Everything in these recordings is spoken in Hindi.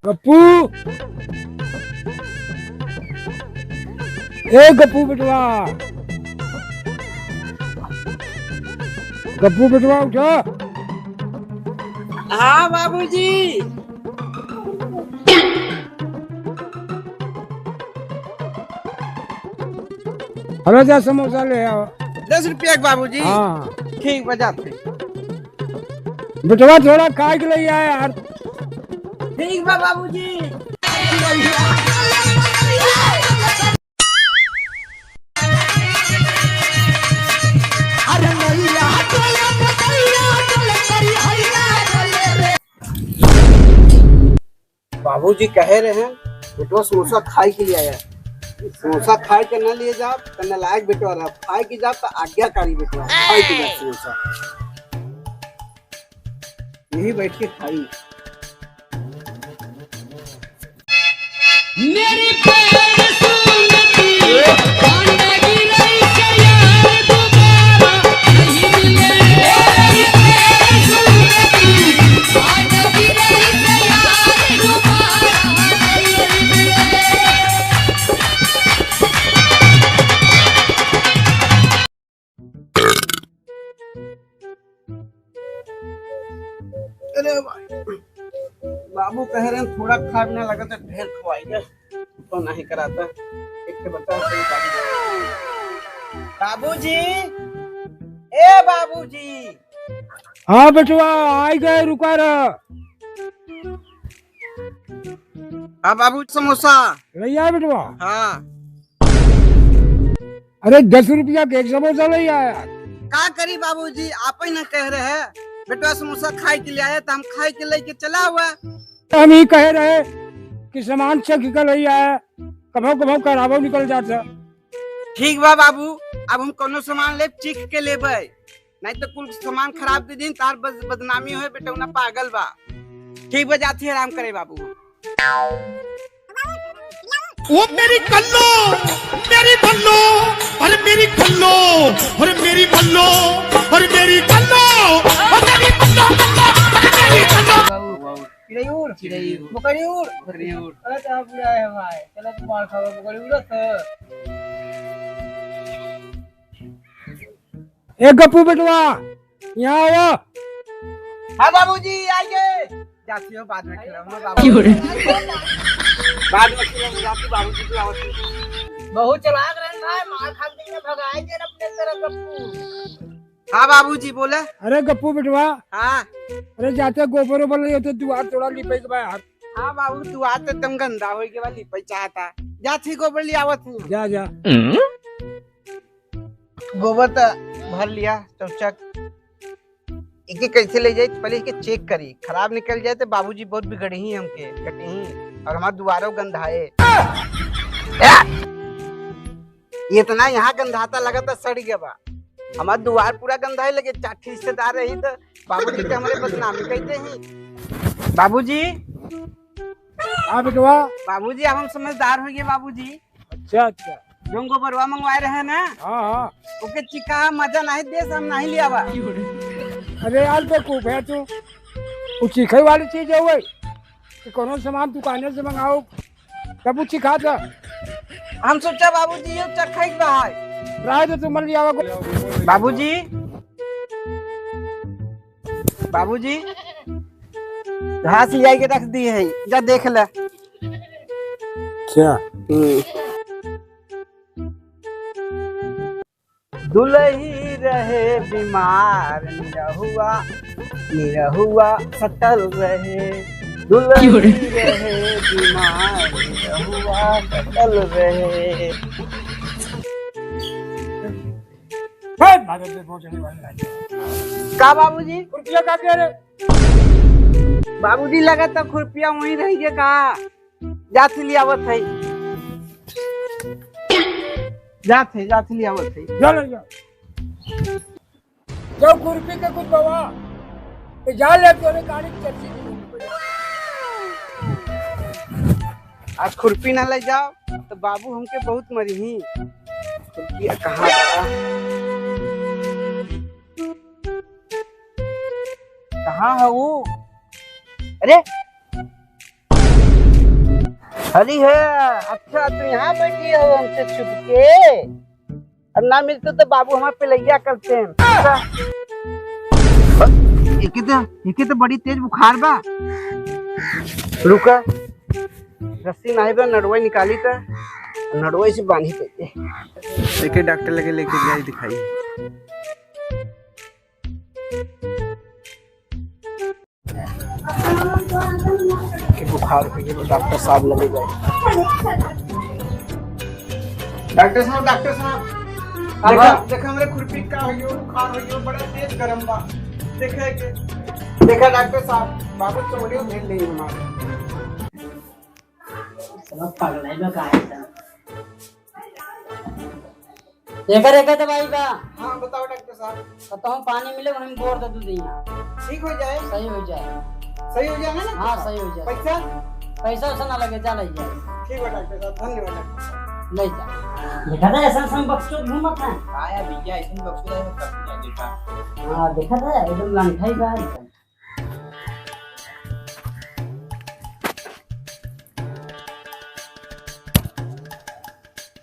गप्पू, ए गप्पू बेटवा, गप्पू बेटवा उठा। हाँ बाबूजी। हमें जा समोसा ले आओ। 10 रुपया बाबूजी। हाँ ठीक बजाते। बेटवा थोड़ा खाए के लिए आया यार। ठीक बा बाबूजी। बाबूजी कहे रहे हैं बेटवा समोसा खाए के लिए आया। समोसा खाए के न लिए जाओ तो नालायक बेटवा रहा, खाए के जाओ तो आज्ञाकारी बेटवा, खाए के जाओ समोसा यही बैठ के खाई। मेरी बाबू कह रहे हैं थोड़ा खाना लगा तो ढेर खवाइए तो नहीं कराता। एक तो बता बाबूजी, ए बाबूजी। हाँ बेटवा आई गए, रुका रहा। हाँ बाबू समोसा ले आया बेटवा। हाँ। अरे 10 रुपया के एक समोसा ले आया। का करी बाबूजी, आप ही ना कह रहे हैं बेटवा समोसा खाए के लिए आया तो हम खाए के लेके चला हुआ। हम ही कह रहे कि सामान चेक कर ले आया, कभो कभो खराबो निकल जाता। ठीक बा बाबू, अब हम कोनो सामान ले चीख के लेबे, नहीं तो कुल सामान खराब दे दिन तार बदनामी हो बेटा उना पागल बा। ठीक बा जाती आराम करे बाबू। ओ मेरी कल्लो, मेरी बल्लो, अरे मेरी कल्लो, अरे मेरी बल्लो, अरे मेरी कल्लो, अरे मेरी बल्लो, अरे मेरी कल्लो। चिड़ैउर चिड़ैउर बकरिउर बकरिउर। अरे तो बुरा है भाई, चलो तू मार खाओ बकरिउर तो। ए गप्पू बेटवा यहाँ आओ। हाँ बाबूजी आइए। जाती हो बाद में खिलाऊंगा बाबू। बाद में खिलाऊंगा जाती बाबूजी की आवाज़। बहुत चलाक रहे भाई, मार खा के भगाएंगे अपने तरफ गप्पू। हाँ बाबूजी बोले। अरे गप्पू बेटवा, हाँ। अरे जाते गोबर ओबर ले होते दुआर थोड़ा लिपाई के यार। हाँ बाबू तू आते तुम गंदा हो के वाली चाहता जाती गोबर ले आवत हूँ। जा जा। गोबर तो भर लिया चौचक, इके कैसे ले जाए पहले इके चेक करी, खराब निकल जाए तो बाबूजी बहुत बिगड़ी ही हमके कटी ही और हमारे दुआरों गंधाए। ये इतना यहाँ गंधाता लगा था सड़ गया बा, हमारा दुआर पूरा गंधाए लगे। चाठी रिश्तेदार रही तो बाबूजी के हमारे बदनामी कहते हैं। बाबूजी हाँ बेटवा। बाबूजी अब हम समझदार हो गए बाबूजी। अच्छा अच्छा। जो गोबरवा मंगवाए रहे ना, हाँ हाँ। ओके चिका मजा नहीं दे, हम नहीं लिया बा। अरे यार बेवकूफ है तू, वो चीखे वाली चीज है वही कि कोनो सामान दुकाने से मंगाओ तब वो चिखा था। हम सोचा बाबूजी ये चखाई बा है राय तो तुम लिया बाबूजी। बाबूजी घास ले के रख दी है, जा देख ले। क्या दुलही रहे बीमार, निरहुआ सटल रहे। दुलही रहे बीमार, निरहुआ सटल रहे। का बाबूजी रुपया का कह रहे? बाबूजी लगा तो खुरपिया वहीं रहिए का जाती लियावत है। जाते लियावत है। चलो जाओ जो खुरपी के कुछ बाबा तो जा ले तोरे गाड़ी की चर्ची। आज खुरपी ना ले जाओ तो बाबू हमके बहुत मरी ही। खुरपिया कहाँ कहाँ है वो? अरे खड़ी है। अच्छा तो यहाँ बैठी हो हमसे छुप के, और ना मिलते तो बाबू हमारे पे लैया करते हैं। एके तो बड़ी तेज बुखार बा। रुका रस्सी नहीं बा, नड़ुआ निकाली था, नड़ुआ से बांधी देखे डॉक्टर लगे लेके जाए दिखाई। बुखार हो गया डॉक्टर साहब लगे गए। डॉक्टर साहब देखा हमरे खुरपी का हो गयो, बुखार हो गयो, बड़ा तेज गरम बा। देखा डॉक्टर साहब बाबू चमड़ियों भेज ले हमारे। सब पागल है बा काहे ता एकर दवाई बा। हाँ बताओ डॉक्टर साहब। कतहु पानी मिले उन्हें बोर दे दू दिया, ठीक हो जाए? सही हो जाए। सही हो जाए ना? हाँ सही हो जाए। पैसा पैसा उसे ना लगे, जा ले जाए। ठीक है डॉक्टर साहब, धन्यवाद डॉक्टर साहब। ले जा देखा था ऐसा सम बक्सो घूमत है। आया भैया ऐसे बक्सो है सब देखा। हां देखा था एकदम लंठाई बा एकदम।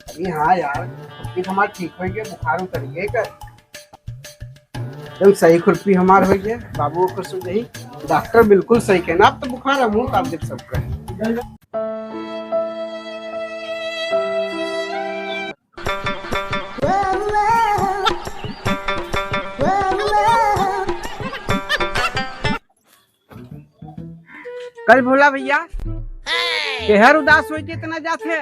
अभी हाँ यार खुरपी हमार ठीक हो गया, बुखार उतर गया कर एकदम सही। खुरपी हमार हो गया, बाबू को सुझाई डॉक्टर बिल्कुल सही कहना। अब तो बुखार है मुंह आप देख सबका है। कल भोला भैया केहर उदास हो इतना जाते।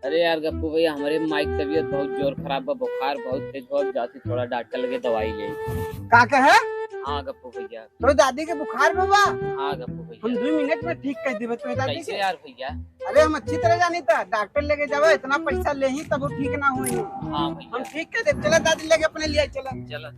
अरे यार गप्पू भैया हमारे माइक तबीयत बहुत जोर खराब बा, बुखार बहुत तेज बहुत जाती, थोड़ा डॉक्टर लगे दवाई ले। का कहे? हाँ गप्पू भैया। तो दादी के बुखार बाबा? हाँ गप्पू भैया। हम 2 मिनट में ठीक कर देबे तो दादी कैसे के। यार भैया? अरे हम अच्छी तरह जानी था, डॉक्टर लेके जाओ, इतना पैसा ले ही तब वो ठीक ना हुई। हाँ भैया हम ठीक कर दे। चला दादी लेके अपने लिए चला। चलो।